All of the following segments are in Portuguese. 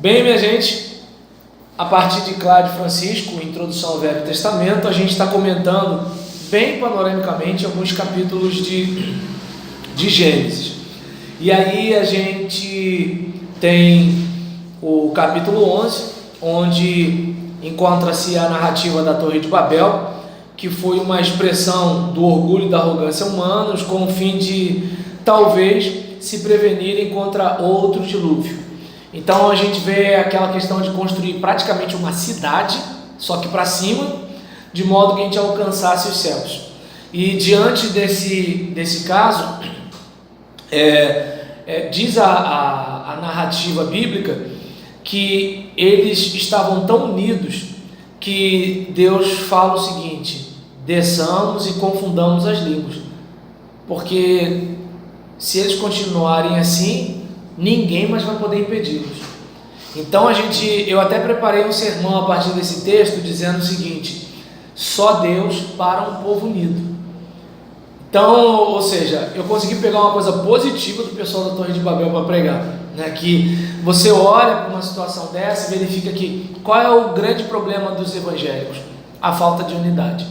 Bem, minha gente, a partir de Cláudio Francisco, Introdução ao Velho Testamento, a gente está comentando bem panoramicamente alguns capítulos de Gênesis. E aí a gente tem o capítulo 11, onde encontra-se a narrativa da Torre de Babel, que foi uma expressão do orgulho e da arrogância humanos, com o fim de talvez se prevenirem contra outro dilúvio. Então a gente vê aquela questão de construir praticamente uma cidade, só que para cima, de modo que a gente alcançasse os céus. E diante desse caso, diz a narrativa bíblica que eles estavam tão unidos que Deus fala o seguinte: desçamos e confundamos as línguas, porque se eles continuarem assim, ninguém mais vai poder impedi-los. Então eu até preparei um sermão a partir desse texto dizendo o seguinte: só Deus para um povo unido. Então, ou seja, eu consegui pegar uma coisa positiva do pessoal da Torre de Babel para pregar, né? Que você olha para uma situação dessa e verifica que qual é o grande problema dos evangélicos? A falta de unidade.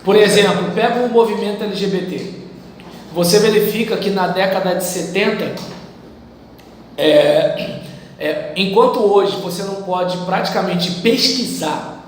Por exemplo, pega o movimento LGBT. Você verifica que na década de 70, enquanto hoje você não pode praticamente pesquisar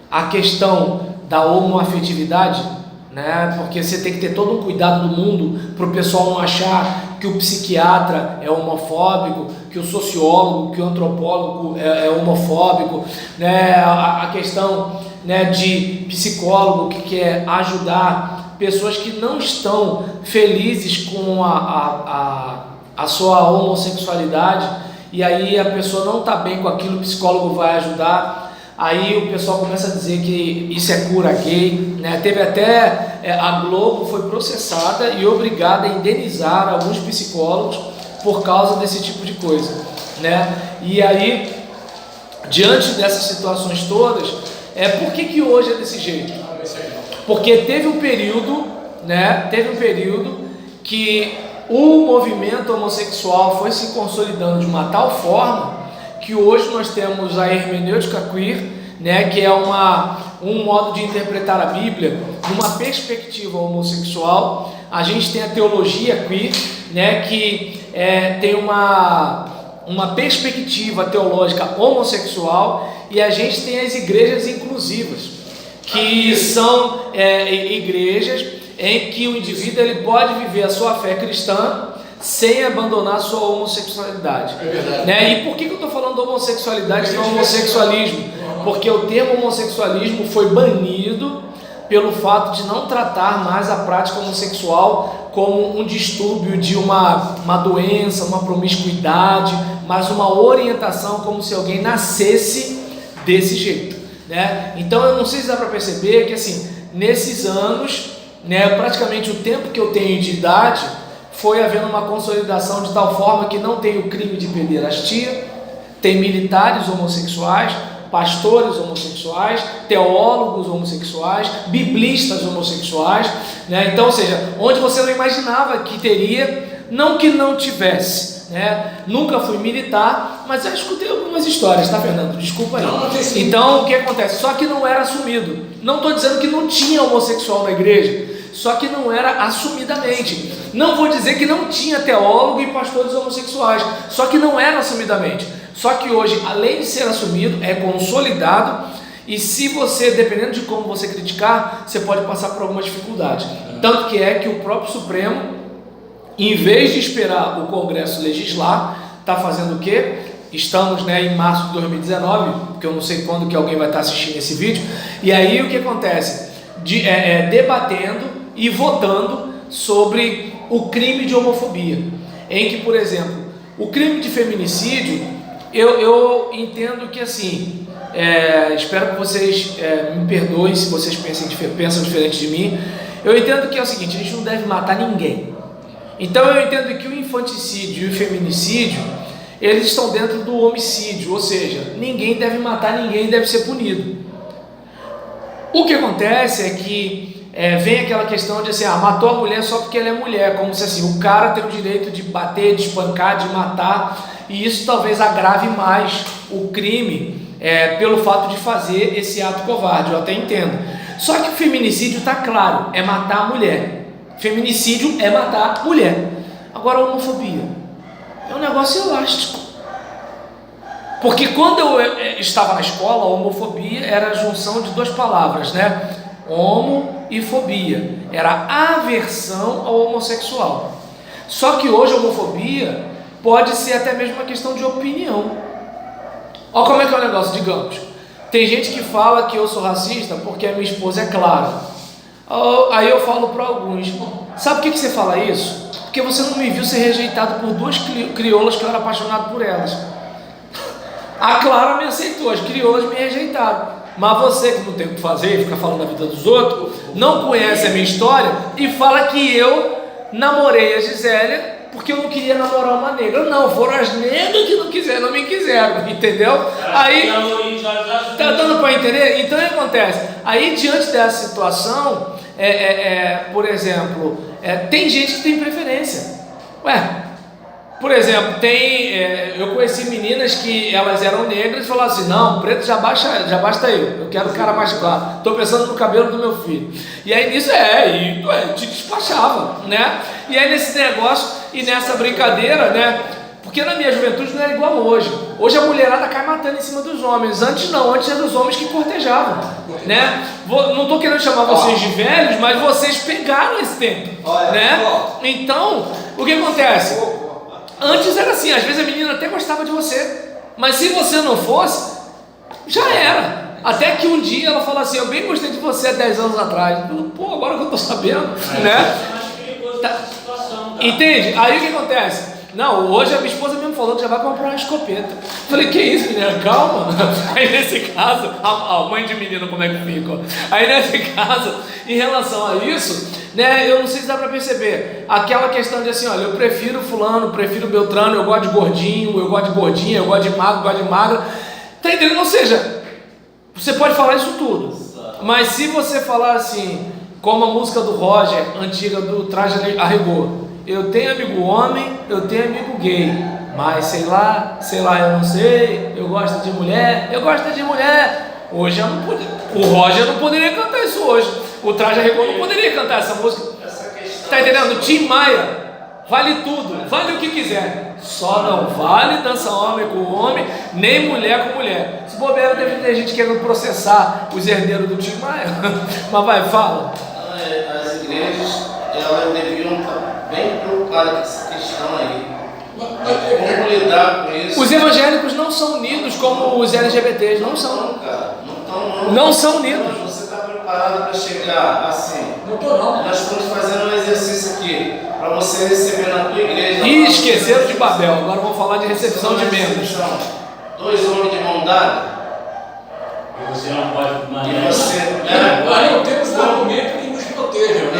a questão da homoafetividade, né? Porque você tem que ter todo um cuidado do mundo para o pessoal não achar que o psiquiatra é homofóbico, que o sociólogo, que o antropólogo é homofóbico, né? A questão, né, de psicólogo que quer ajudar pessoas que não estão felizes com a sua homossexualidade, e aí a pessoa não está bem com aquilo, o psicólogo vai ajudar. Aí o pessoal começa a dizer que isso é cura gay, né? Teve até a Globo foi processada e obrigada a indenizar alguns psicólogos por causa desse tipo de coisa, né? E aí, diante dessas situações todas, por que hoje é desse jeito? Porque teve um período, né? Teve um período que o movimento homossexual foi se consolidando de uma tal forma que hoje nós temos a hermenêutica queer, né, que é um modo de interpretar a Bíblia numa perspectiva homossexual. A gente tem a teologia queer, né, que tem uma perspectiva teológica homossexual, e a gente tem as igrejas inclusivas, que são igrejas em que o indivíduo ele pode viver a sua fé cristã sem abandonar a sua homossexualidade. Né? E por que eu estou falando de homossexualidade e não homossexualismo? Porque o termo homossexualismo foi banido pelo fato de não tratar mais a prática homossexual como um distúrbio de uma doença, uma promiscuidade, mas uma orientação, como se alguém nascesse desse jeito. Né? Então eu não sei se dá para perceber que assim, nesses anos, né, praticamente o tempo que eu tenho de idade, foi havendo uma consolidação de tal forma que não tem o crime de pederastia, tem militares homossexuais, pastores homossexuais, teólogos homossexuais, biblistas homossexuais, né? Então, ou seja, onde você não imaginava que teria, não que não tivesse, né? Nunca fui militar, mas já escutei algumas histórias, tá, Fernando? Desculpa aí. Então, o que acontece? Só que não era assumido. Não estou dizendo que não tinha homossexual na igreja, só que não era assumidamente. Não vou dizer que não tinha teólogo e pastores homossexuais, só que não era assumidamente. Só que hoje, além de ser assumido, é consolidado, e se você, dependendo de como você criticar, você pode passar por alguma dificuldade. Tanto que é que o próprio Supremo, em vez de esperar o Congresso legislar, está fazendo o quê? Estamos, né, em março de 2019, porque eu não sei quando que alguém vai estar assistindo esse vídeo, e aí o que acontece? Debatendo e votando sobre o crime de homofobia, em que, por exemplo, o crime de feminicídio, eu entendo que assim, espero que vocês me perdoem se vocês pensam diferente de mim. Eu entendo que é o seguinte: a gente não deve matar ninguém. Então eu entendo que o infanticídio e o feminicídio, eles estão dentro do homicídio, ou seja, ninguém deve matar ninguém, deve ser punido. O que acontece é que vem aquela questão de assim, matou a mulher só porque ela é mulher, como se assim, o cara tem o direito de bater, de espancar, de matar, e isso talvez agrave mais o crime, pelo fato de fazer esse ato covarde, eu até entendo. Só que o feminicídio está claro, é matar a mulher. Feminicídio é matar a mulher. Agora a homofobia é um negócio elástico. Porque quando eu estava na escola, a homofobia era a junção de duas palavras, né? Homo e fobia. Era aversão ao homossexual. Só que hoje a homofobia pode ser até mesmo uma questão de opinião. Olha como é que é o negócio, digamos. Tem gente que fala que eu sou racista porque a minha esposa é clara. Aí eu falo para alguns, sabe por que você fala isso? Porque você não me viu ser rejeitado por duas crioulas que eu era apaixonado por elas. A Clara me aceitou, as crioulas me rejeitaram. Mas você que não tem o que fazer, fica falando da vida dos outros, não conhece a minha história e fala que eu namorei a Gisélia porque eu não queria namorar uma negra. Não, foram as negras que não me quiseram, entendeu? Aí, tá dando para entender? Então o que acontece? Aí diante dessa situação, por exemplo, tem gente que tem preferência. Por exemplo, eu conheci meninas que elas eram negras e falaram assim, não, preto já basta eu quero o cara mais claro, estou pensando no cabelo do meu filho. E aí nisso te despachava, né? E aí nesse negócio e nessa brincadeira, né? Porque na minha juventude não era igual hoje. Hoje a mulherada cai matando em cima dos homens. Antes não, antes eram os homens que cortejavam, né? Não estou querendo chamar vocês de velhos, mas vocês pegaram esse tempo, né? Então, o que acontece? Antes era assim, às vezes a menina até gostava de você, mas se você não fosse, já era. Até que um dia ela falou assim, eu bem gostei de você há 10 anos atrás. Pô, agora que eu tô sabendo, né? Entende? Aí o que acontece? Não, hoje a minha esposa mesmo falou que já vai comprar uma escopeta. Falei, que isso, menina? Calma. Aí nesse caso, a mãe de menino como é que fica? Aí nesse caso, em relação a isso, né, eu não sei se dá para perceber aquela questão de assim, olha, eu prefiro fulano, prefiro Beltrano, eu gosto de gordinho, eu gosto de gordinha, eu gosto de magro, eu gosto de magra. Tá entendendo? Ou seja, você pode falar isso tudo, mas se você falar assim, como a música do Roger, antiga do Traje a Rigor, eu tenho amigo homem, eu tenho amigo gay, mas sei lá, eu não sei, eu gosto de mulher, Hoje eu não podia, o Roger não poderia cantar isso hoje, o Traje a Rigor não poderia cantar essa música. Tá entendendo? Tim Maia, vale tudo, vale o que quiser, só não vale dança homem com homem, nem mulher com mulher. Se bobear, deve ter gente querendo processar os herdeiros do Tim Maia. Mas vai, fala. As igrejas, elas deviam estar bem preocupadas com essa questão aí. Como lidar com isso? Os evangélicos não são unidos como os LGBTs, não são. Não, cara, não. Não são unidos. Você está preparado para chegar assim? Não estou, não. Nós estamos fazendo um exercício aqui para você receber na tua igreja. E esqueceram de Babel, agora vamos falar de recepção de membros. 2 homens de mão dada. E você não pode E você. Aí não temos um argumento que nos proteja.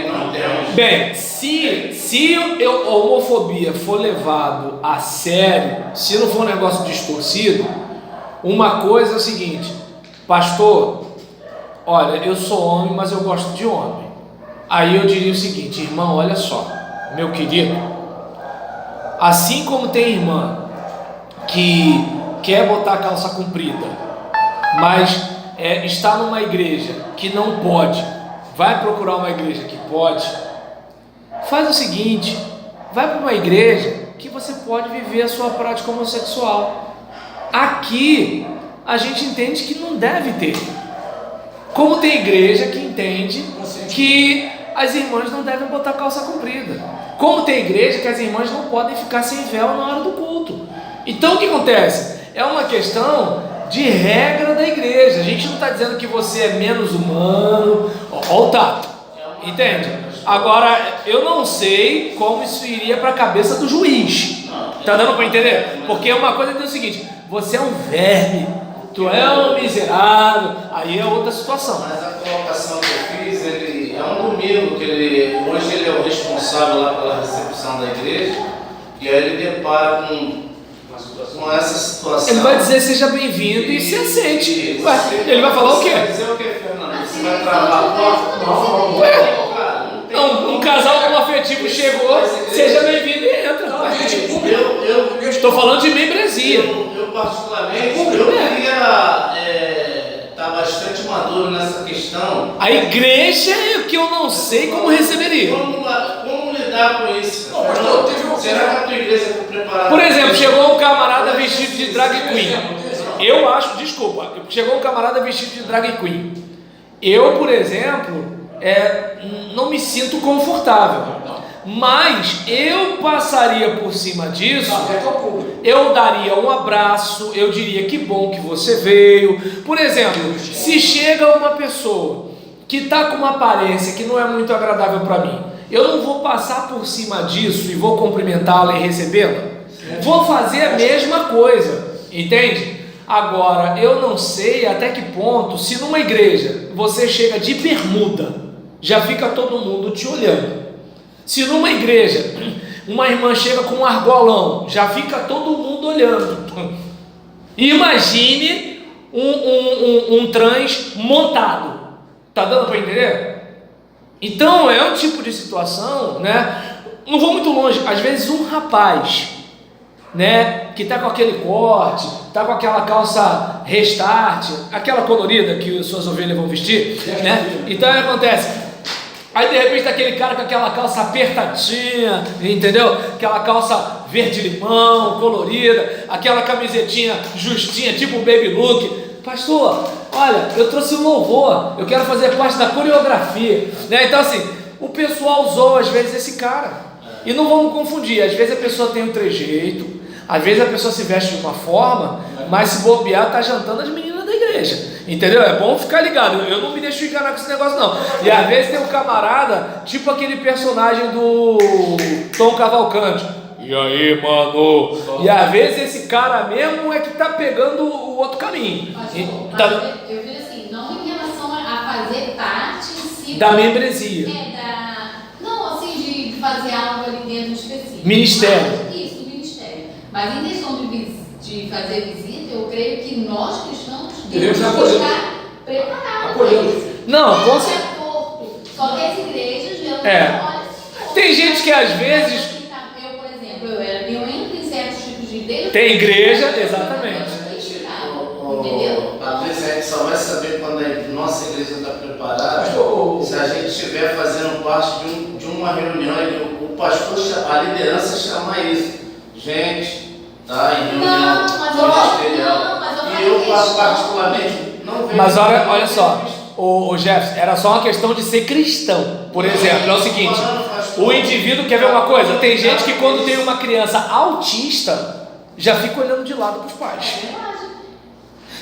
Não temos. Bem, se a homofobia for levado a sério, se não for um negócio distorcido, uma coisa é o seguinte, pastor, olha, eu sou homem, mas eu gosto de homem. Aí eu diria o seguinte, irmão, olha só, meu querido, assim como tem irmã que quer botar calça comprida, mas está numa igreja que não pode, vai procurar uma igreja que pode, faz o seguinte, vai para uma igreja que você pode viver a sua prática homossexual. Aqui a gente entende que não deve ter, como tem igreja que entende que as irmãs não devem botar calça comprida, como tem igreja que as irmãs não podem ficar sem véu na hora do culto. Então o que acontece? É uma questão de regra da igreja. A gente não está dizendo que você é menos humano. Olha o tato, entende? Agora, eu não sei como isso iria para a cabeça do juiz. Tá dando para entender? Porque uma coisa é o seguinte, você é um verme, tu é um miserável, aí é outra situação. Mas a colocação que eu fiz, ele é um domingo que hoje ele é o responsável lá pela recepção da igreja, e aí ele depara com essa situação. Ele vai dizer seja bem-vindo e se aceite. Ele vai falar o quê? Vai dizer o quê, Fernando? Você vai travar a porta? Não, cara, não tem. Não, um casal homoafetivo chegou, seja bem-vindo e entra. Eu Estou falando de membresia. Eu particularmente, eu queria estar bastante maduro nessa questão. A igreja é o que eu não sei como receberia. Como lidar com isso? Não, pastor, teve um- Será que a tua igreja está preparada? Por exemplo, chegou um camarada vestido de drag queen. Eu acho, desculpa, chegou um camarada vestido de drag queen. Eu, por exemplo, não me sinto confortável. Mas eu passaria por cima disso, eu daria um abraço, eu diria que bom que você veio. Por exemplo, se chega uma pessoa que está com uma aparência que não é muito agradável para mim, eu não vou passar por cima disso e vou cumprimentá-la e recebê-la. Vou fazer a mesma coisa, entende? Agora, eu não sei até que ponto, se numa igreja você chega de bermuda, já fica todo mundo te olhando. Se numa igreja uma irmã chega com um argolão, já fica todo mundo olhando. Imagine um trans montado. Tá dando para entender? Então é um tipo de situação, né? Não vou muito longe. Às vezes um rapaz, né, que tá com aquele corte, tá com aquela calça restart, aquela colorida que suas ovelhas vão vestir, né? Então o que acontece? Aí de repente tá aquele cara com aquela calça apertadinha, entendeu? Aquela calça verde-limão, colorida, aquela camisetinha justinha, tipo baby look. Pastor, olha, eu trouxe um louvor, eu quero fazer parte da coreografia, né? Então assim, o pessoal zoa às vezes esse cara. E não vamos confundir, às vezes a pessoa tem um trejeito, às vezes a pessoa se veste de uma forma, mas se bobear tá jantando as meninas da igreja. Entendeu? É bom ficar ligado. Eu não me deixo enganar com esse negócio, não. E às vezes tem um camarada, tipo aquele personagem do Tom Cavalcante. E aí, mano? E às vezes esse cara mesmo é que tá pegando o outro caminho. Eu vejo assim, não em relação a fazer parte em si Da membresia. Não, assim, de fazer algo ali dentro específico. Ministério. Isso, do ministério. Mas em questão de fazer visita, eu creio que nós cristãos devemos estar preparados. Não, com certeza. Só que as igrejas geralmente olham assim. Tem gente que às vezes. Eu, por exemplo, eu entro em certos tipos de igreja. Tem igreja, exatamente. Entendeu? Patrícia, a gente só vai saber quando a nossa igreja está preparada se a gente estiver fazendo parte de uma reunião e o pastor, a liderança chamar isso. Gente, tá em reunião ministerial. E eu, particularmente, não vejo. Mas olha só, o Jefferson, era só uma questão de ser cristão. Por exemplo, é o seguinte: o indivíduo quer ver uma coisa. Tem gente que quando tem uma criança autista, já fica olhando de lado para os pais.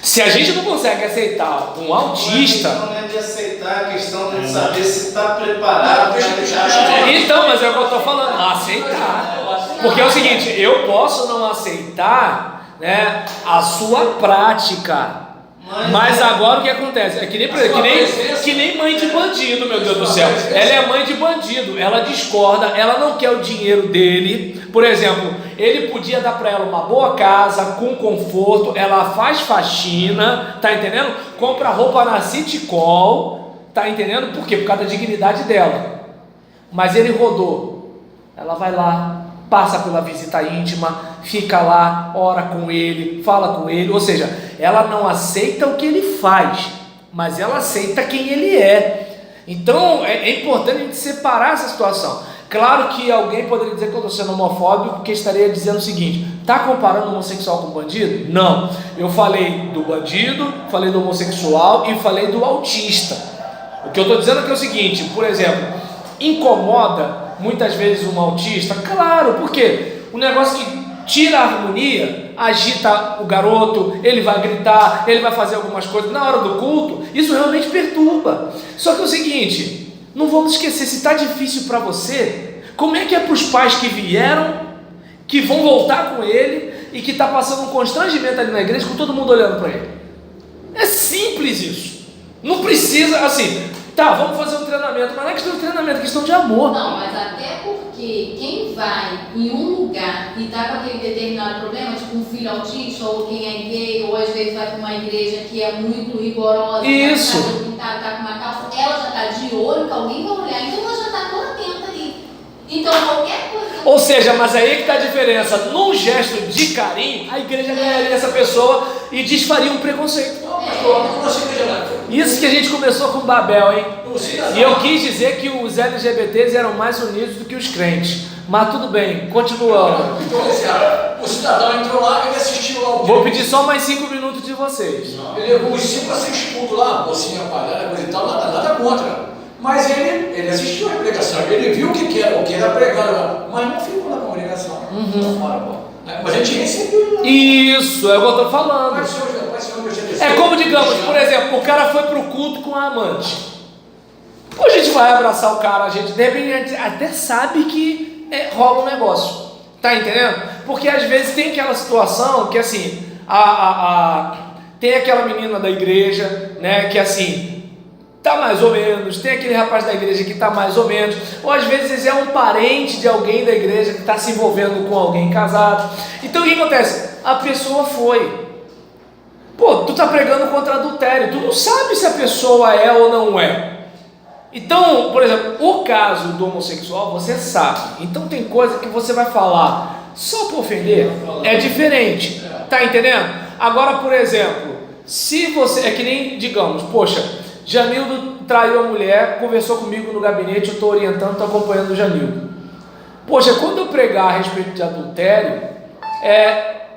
Se a gente não consegue aceitar um autista. A questão não é de aceitar, a questão de saber se está preparado. Então, mas é o que eu estou falando, aceitar. Porque é o seguinte, eu posso não aceitar, né, a sua prática. Mas agora o que acontece? É que nem mãe de bandido, meu Deus do céu. Ela é mãe de bandido, ela discorda, ela não quer o dinheiro dele. Por exemplo, ele podia dar para ela uma boa casa, com conforto, ela faz faxina, tá entendendo? Compra roupa na Citycol, tá entendendo? Por quê? Por causa da dignidade dela. Mas ele rodou, ela vai lá, passa pela visita íntima, fica lá, ora com ele, fala com ele, ou seja, ela não aceita o que ele faz, mas ela aceita quem ele é. Então é importante a gente separar essa situação. Claro que alguém poderia dizer que eu estou sendo homofóbico, porque estaria dizendo o seguinte: está comparando o homossexual com o bandido? Não, eu falei do bandido, falei do homossexual e falei do autista. O que eu estou dizendo é que é o seguinte, por exemplo, incomoda muitas vezes um autista? Claro, porque o negócio que tira a harmonia, agita o garoto, ele vai gritar, ele vai fazer algumas coisas na hora do culto, isso realmente perturba. Só que é o seguinte, não vamos esquecer, se está difícil para você, como é que é para os pais que vieram, que vão voltar com ele e que está passando um constrangimento ali na igreja com todo mundo olhando para ele? É simples isso, não precisa assim, tá, vamos fazer um treinamento, mas não é questão de treinamento, é questão de amor. Não, mas até porque quem vai em um lugar e tá com aquele determinado problema, tipo um filho autista, ou quem é gay, ou às vezes vai para uma igreja que é muito rigorosa. Isso. cara tá com uma calça, ela já tá de olho, que alguém vai olhar, então ela já tá toda atenta ali. Então qualquer coisa... Ou seja, mas aí que está a diferença. Num gesto de carinho, a igreja ganharia essa pessoa e desfaria um preconceito. Isso que a gente começou com Babel, hein? E eu quis dizer que os LGBTs eram mais unidos do que os crentes. Mas tudo bem, continuando. O cidadão entrou lá, ele assistiu lá o... Vou pedir só mais 5 minutos de vocês. Ele levou os 5 a 6 pontos lá, bolsinha apagada, coisa e tal, nada contra. Mas ele assistiu a pregação, ele viu o que era pregado lá, mas não ficou na congregação. Mas a gente recebeu. Isso, é o que eu estou falando. É como, digamos, por exemplo, o cara foi para o culto com a amante. Ou a gente vai abraçar o cara, a gente de repente até sabe que rola um negócio. Tá entendendo? Porque às vezes tem aquela situação que assim, tem aquela menina da igreja, né, que assim, tá mais ou menos, tem aquele rapaz da igreja que tá mais ou menos, ou às vezes é um parente de alguém da igreja que está se envolvendo com alguém casado. Então o que acontece? A pessoa foi. Pô, tu tá pregando contra adultério, tu não sabe se a pessoa é ou não é. Então, por exemplo, o caso do homossexual, você sabe. Então tem coisa que você vai falar só para ofender, é diferente. Tá entendendo? Agora, por exemplo, se você, é que nem, digamos, poxa, Janildo traiu a mulher, conversou comigo no gabinete, eu estou orientando, estou acompanhando o Janildo. Poxa, quando eu pregar a respeito de adultério,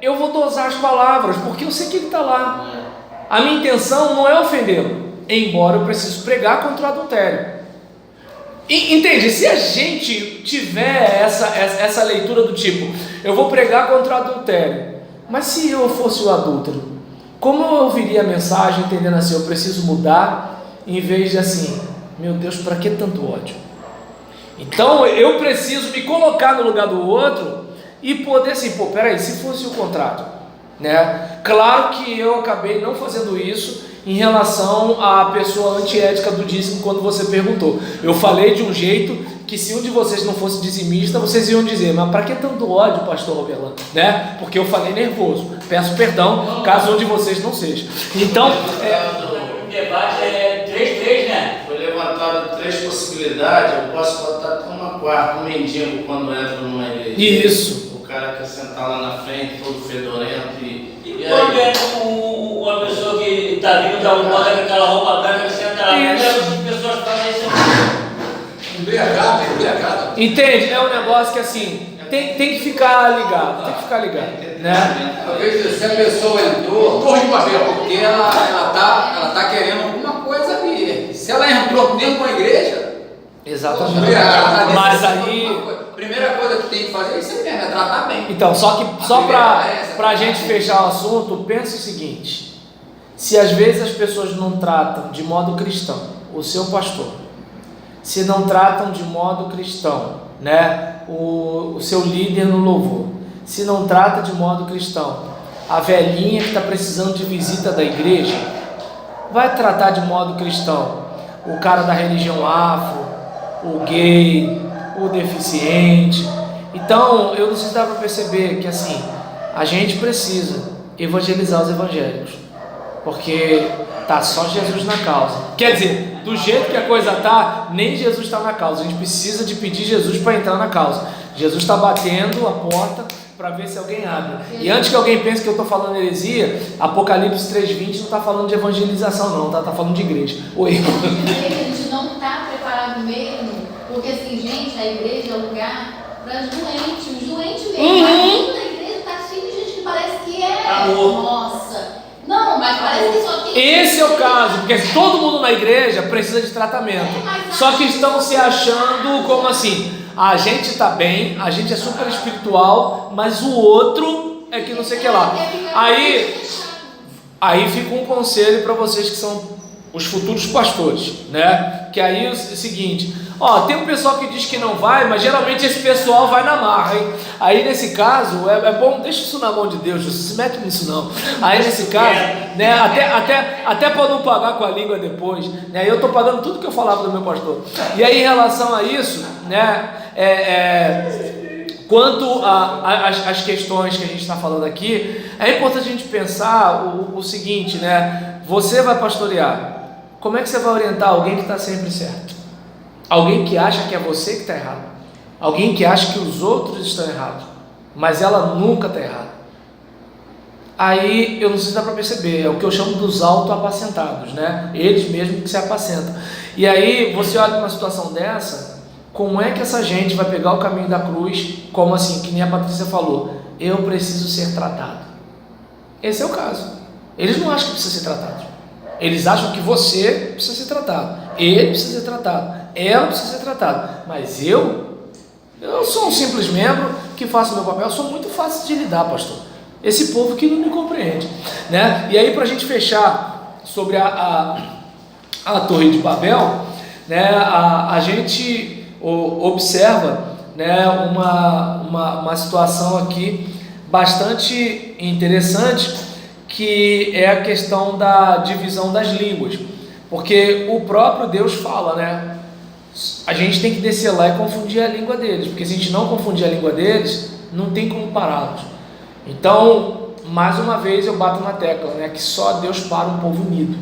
eu vou dosar as palavras, porque eu sei que ele está lá. A minha intenção não é ofendê-lo, embora eu preciso pregar contra o adultério. Entende? Se a gente tiver essa leitura do tipo, eu vou pregar contra o adultério, mas se eu fosse o adúltero, como eu ouviria a mensagem entendendo assim, eu preciso mudar, em vez de assim, meu Deus, para que tanto ódio? Então eu preciso me colocar no lugar do outro e poder assim, pô, peraí, se fosse o contrário, né? Claro que eu acabei não fazendo isso em relação à pessoa antiética do dízimo quando você perguntou. Eu falei de um jeito que se um de vocês não fosse dizimista, vocês iam dizer, mas para que tanto ódio, pastor Roberlan? Né? Porque eu falei nervoso. Peço perdão, caso um de vocês não seja. Então, o debate é 3-3, né? Foi levantado 3 possibilidades, eu posso botar até uma quarta, um mendigo quando entra numa igreja. Isso. O cara quer sentar lá na frente, todo fedorento E quando é uma pessoa que está vindo da moda com aquela roupa branca que senta lá, as pessoas fazem isso. Embriagado. Entende? É um negócio que assim, tem que ficar ligado, né? Talvez se a pessoa entrou, porque ela tá querendo alguma coisa ali. Se ela entrou dentro de uma igreja, exatamente. Mas aí, a primeira coisa que tem que fazer é isso mesmo, é tratar bem. Então, só para a gente fechar o assunto, pensa o seguinte: se às vezes as pessoas não tratam de modo cristão o seu pastor, se não tratam de modo cristão, né, o seu líder no louvor, se não trata de modo cristão a velhinha que está precisando de visita da igreja, vai tratar de modo cristão o cara da religião afro, o gay, o deficiente. Então, eu não sei se dá para perceber que assim, a gente precisa evangelizar os evangélicos, porque tá só Jesus na causa. Quer dizer, do jeito que a coisa tá, nem Jesus está na causa. A gente precisa de pedir Jesus para entrar na causa. Jesus está batendo a porta para ver se alguém abre. E antes que alguém pense que eu estou falando heresia, Apocalipse 3:20 não está falando de evangelização não, tá falando de igreja. Oi. A gente não está preparado mesmo, porque assim, gente, a igreja é um lugar para os doentes mesmo. Aqui na igreja está cheio de gente que parece que nossa. Não, mas parece que só tem... Esse é o caso, porque todo mundo na igreja precisa de tratamento. Só que estão se achando como assim, a gente está bem, a gente é super espiritual, mas o outro é que não sei o que lá. Aí fica um conselho para vocês que são os futuros pastores, né? Que aí é o seguinte, tem um pessoal que diz que não vai, mas geralmente esse pessoal vai na marra, hein? Aí nesse caso, é bom, deixa isso na mão de Deus, não se mete nisso não. Aí nesse caso, né, até para não pagar com a língua depois, né? Eu estou pagando tudo que eu falava do meu pastor. E aí em relação a isso, né, quanto às questões que a gente está falando aqui, é importante a gente pensar o seguinte, né? Você vai pastorear. Como é que você vai orientar alguém que está sempre certo? Alguém que acha que é você que está errado. Alguém que acha que os outros estão errados. Mas ela nunca está errada. Aí, eu não sei se dá para perceber, é o que eu chamo dos autoapacentados, né? Eles mesmos que se apacentam. E aí, você olha para uma situação dessa, como é que essa gente vai pegar o caminho da cruz, como assim, que nem a Patrícia falou, eu preciso ser tratado. Esse é o caso. Eles não acham que precisa ser tratado. Eles acham que você precisa ser tratado, ele precisa ser tratado, ela precisa ser tratada. Mas eu sou um simples membro que faço o meu papel, eu sou muito fácil de lidar, pastor. Esse povo que não me compreende, né? E aí, para a gente fechar sobre a Torre de Babel, né? A gente observa, né, uma situação aqui bastante interessante, que é a questão da divisão das línguas, porque o próprio Deus fala, né? A gente tem que descer lá e confundir a língua deles, porque se a gente não confundir a língua deles, não tem como pará-los. Então, mais uma vez eu bato na tecla, né, que só Deus para um povo unido.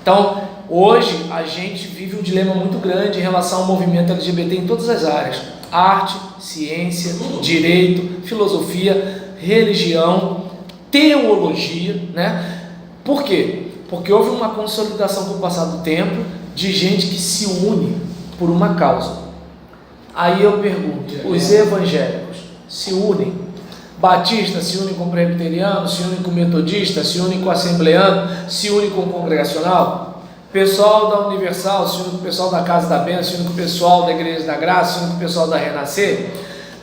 Então, hoje a gente vive um dilema muito grande em relação ao movimento LGBT em todas as áreas: arte, ciência, direito, filosofia, religião, teologia, né? Por quê? Porque houve uma consolidação com o passar do tempo de gente que se une por uma causa. Aí eu pergunto, os evangélicos se unem? Batista se une com o presbiteriano, se une com o metodista, se une com o assembleano, se une com o congregacional? Pessoal da Universal se une com o pessoal da Casa da Bênção, se une com o pessoal da Igreja da Graça, se une com o pessoal da Renascer?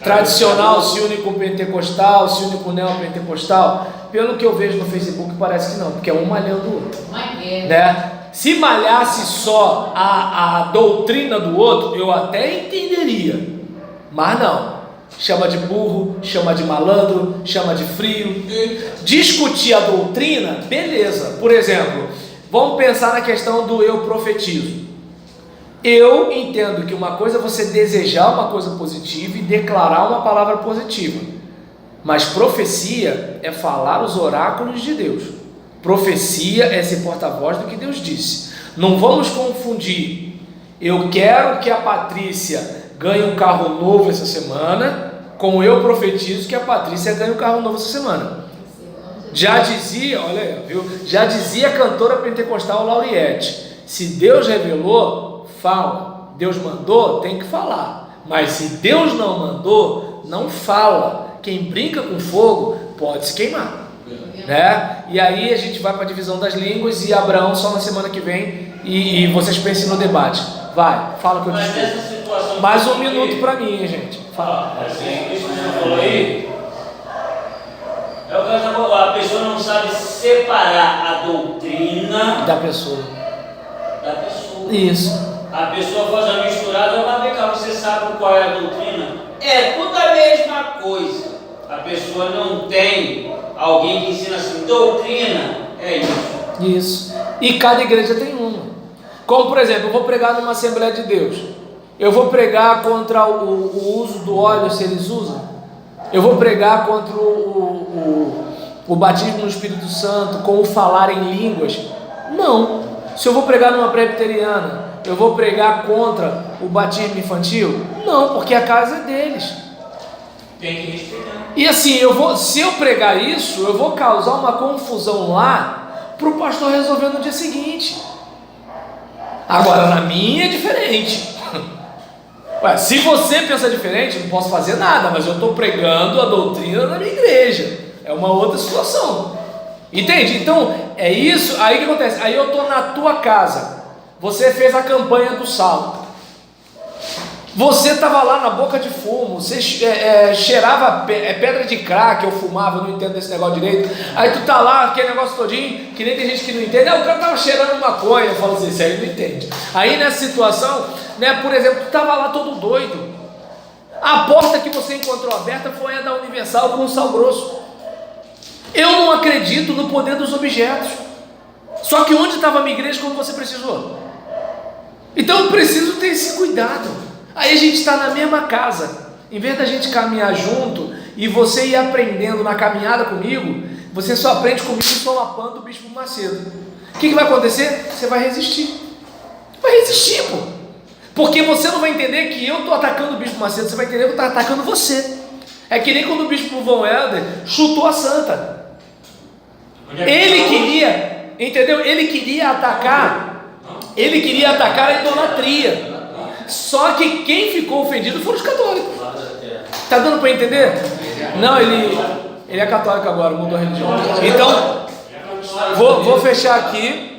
Tradicional se une com o pentecostal, se une com o neopentecostal? Pelo que eu vejo no Facebook, parece que não, porque é um malhando do outro, né? Se malhasse só a doutrina do outro, eu até entenderia, mas não. Chama de burro, chama de malandro, chama de frio. Discutir a doutrina, beleza. Por exemplo, vamos pensar na questão do eu profetizo. Eu entendo que uma coisa é você desejar uma coisa positiva e declarar uma palavra positiva, mas profecia é falar os oráculos de Deus. Profecia é ser porta-voz do que Deus disse. Não vamos confundir. Eu quero que a Patrícia ganhe um carro novo essa semana, com eu profetizo que a Patrícia ganhe um carro novo essa semana. Já dizia, olha aí, viu? Já dizia a cantora pentecostal Lauriette: se Deus revelou, fala. Deus mandou, tem que falar. Mas se Deus não mandou, não fala. Quem brinca com fogo pode se queimar, né? E aí a gente vai para a divisão das línguas e Abraão só na semana que vem, e vocês pensem no debate. Vai, fala o que eu discuto. Mais um minuto para mim, gente. Fala. Assim, isso que você falou aí, é o caso, a pessoa não sabe separar a doutrina da pessoa. Isso. A pessoa faz a misturada, mas vem cá, você sabe qual é a doutrina? É tudo a mesma coisa. A pessoa não tem alguém que ensina assim, doutrina é isso. Isso. E cada igreja tem uma. Como, por exemplo, eu vou pregar numa Assembleia de Deus. Eu vou pregar contra o uso do óleo, se eles usam. Eu vou pregar contra o batismo no Espírito Santo, com o falar em línguas. Não. Se eu vou pregar numa presbiteriana, eu vou pregar contra o batismo infantil? Não, porque a casa é deles. Tem que respeitar. E assim, se eu pregar isso, eu vou causar uma confusão lá para o pastor resolver no dia seguinte. Agora, na minha é diferente. Ué, se você pensa diferente, eu não posso fazer nada, mas eu estou pregando a doutrina na minha igreja. É uma outra situação. Entende? Então, é isso. Aí o que acontece? Aí eu estou na tua casa. Você fez a campanha do sal. Você estava lá na boca de fumo. Você cheirava pedra de crack, eu fumava, eu não entendo desse negócio direito. Aí tu tá lá, aquele negócio todinho, que nem tem gente que não entende. O cara estava cheirando maconha. Eu falo assim, isso aí não entende. Aí nessa situação, né, por exemplo, tu estava lá todo doido. A porta que você encontrou aberta foi a da Universal com o sal grosso. Eu não acredito no poder dos objetos. Só que onde estava a minha igreja quando você precisou? Então eu preciso ter esse cuidado. Aí a gente está na mesma casa. Em vez da gente caminhar junto e você ir aprendendo na caminhada comigo, você só aprende comigo solapando o Bispo Macedo. O que vai acontecer? Você vai resistir. Vai resistir, pô. Porque você não vai entender que eu estou atacando o Bispo Macedo, você vai entender que eu estou atacando você. É que nem quando o Bispo Von Helder chutou a santa. Ele queria, entendeu? Ele queria atacar a idolatria. Só que quem ficou ofendido foram os católicos. Tá dando para entender? Não, ele é católico agora, mudou a religião. Então, vou fechar aqui.